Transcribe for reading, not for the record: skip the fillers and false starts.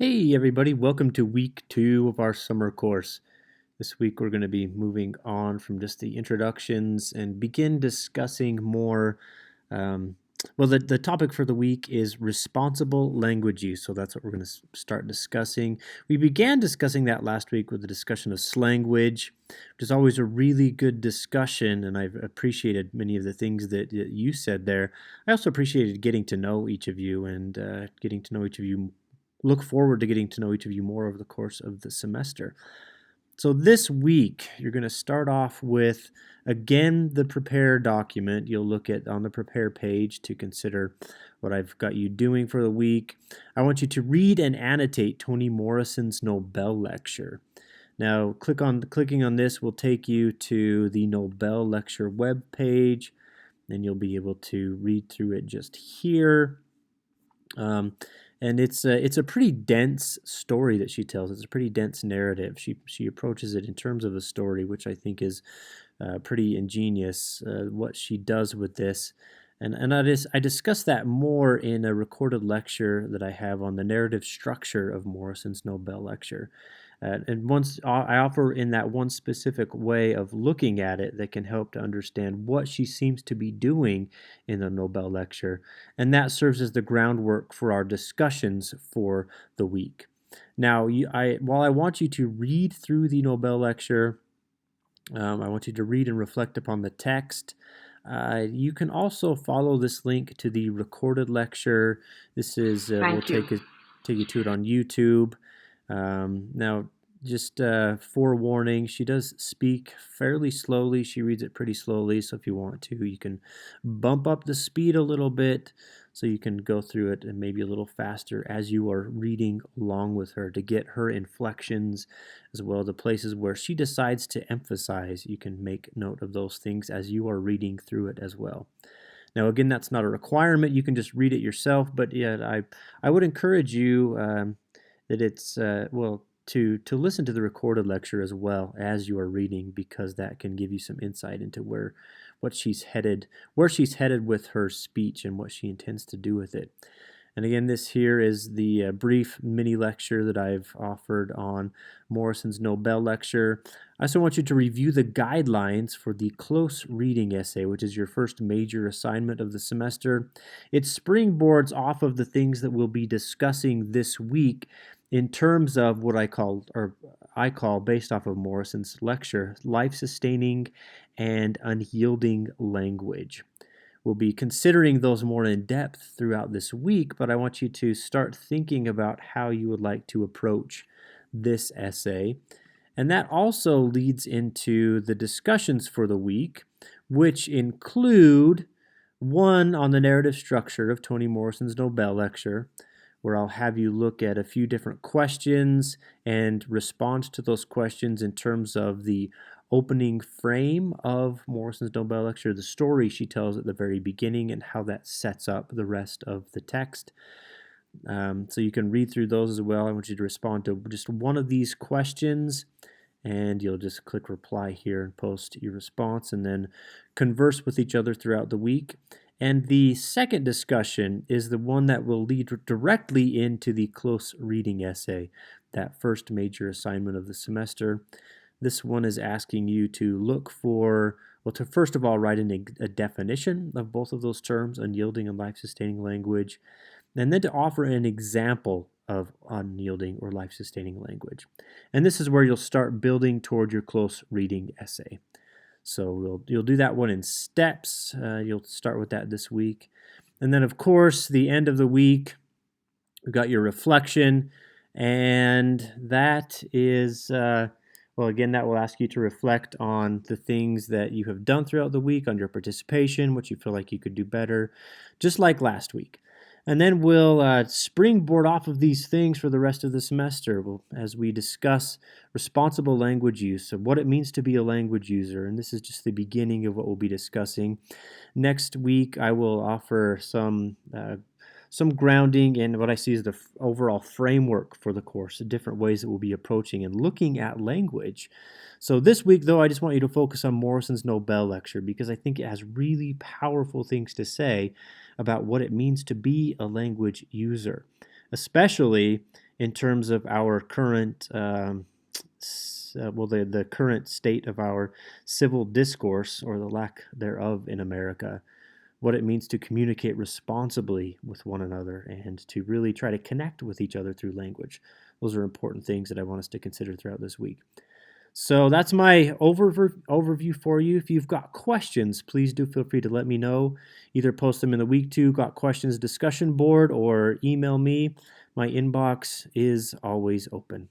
Hey everybody, welcome to week 2 of our summer course. This week we're going to be moving on from just the introductions and begin discussing more. Um, the topic for the week is responsible language use, so that's what we're going to start discussing. We began discussing that last week with the discussion of slanguage, which is always a really good discussion, and I've appreciated many of the things that you said there. I also appreciated getting to know each of you and getting to know each of you. Look forward to getting to know each of you more over the course of the semester. So this week, you're going to start off with, again, the prepare document. You'll look at on the prepare page to consider what I've got you doing for the week. I want you to read and annotate Toni Morrison's Nobel lecture. Now, clicking on this will take you to the Nobel lecture web page, and you'll be able to read through it just here. And it's a pretty dense story that she tells. It's a pretty dense narrative. She approaches it in terms of a story, which I think is pretty ingenious. What she does with this, and I discuss that more in a recorded lecture that I have on the narrative structure of Morrison's Nobel lecture. And once I offer in that one specific way of looking at it that can help to understand what she seems to be doing in the Nobel lecture, and that serves as the groundwork for our discussions for the week. Now, while I want you to read through the Nobel lecture, I want you to read and reflect upon the text. You can also follow this link to the recorded lecture. This is we'll Thank you. take you to it on YouTube. Now, just forewarning, she does speak fairly slowly. She reads it pretty slowly, so if you want to, you can bump up the speed a little bit so you can go through it and maybe a little faster as you are reading along with her to get her inflections as well as the places where she decides to emphasize. You can make note of those things as you are reading through it as well. Now, again, that's not a requirement. You can just read it yourself, but yeah, I would encourage you that it's to listen to the recorded lecture as well as you are reading, because that can give you some insight into where she's headed with her speech and what she intends to do with it. And again, this here is the brief mini lecture that I've offered on Morrison's Nobel lecture. I also want you to review the guidelines for the close reading essay, which is your first major assignment of the semester. It springboards off of the things that we'll be discussing this week in terms of what I call, based off of Morrison's lecture, life-sustaining and unyielding language. We'll be considering those more in depth throughout this week, but I want you to start thinking about how you would like to approach this essay. And that also leads into the discussions for the week, which include one on the narrative structure of Toni Morrison's Nobel lecture, where I'll have you look at a few different questions and respond to those questions in terms of the opening frame of Morrison's Nobel lecture, the story she tells at the very beginning, and how that sets up the rest of the text. So you can read through those as well. I want you to respond to just one of these questions, and you'll just click reply here and post your response, and then converse with each other throughout the week. And the second discussion is the one that will lead directly into the close reading essay, that first major assignment of the semester. This one is asking you to look for, well, to first of all write a definition of both of those terms, unyielding and life-sustaining language, and then to offer an example of unyielding or life-sustaining language. And this is where you'll start building toward your close reading essay. So you'll do that one in steps. You'll start with that this week. And then, of course, the end of the week, we've got your reflection. And that is, again, that will ask you to reflect on the things that you have done throughout the week, on your participation, what you feel like you could do better, just like last week. And then we'll springboard off of these things for the rest of the semester as we discuss responsible language use, of what it means to be a language user. And this is just the beginning of what we'll be discussing. Next week, I will offer some grounding in what I see as the overall framework for the course, the different ways that we'll be approaching and looking at language. So this week, though, I just want you to focus on Morrison's Nobel lecture, because I think it has really powerful things to say about what it means to be a language user, especially in terms of our current, the current state of our civil discourse or the lack thereof in America, what it means to communicate responsibly with one another and to really try to connect with each other through language. Those are important things that I want us to consider throughout this week. So that's my overview for you. If you've got questions, please do feel free to let me know. Either post them in the Week 2 Got Questions discussion board or email me. My inbox is always open.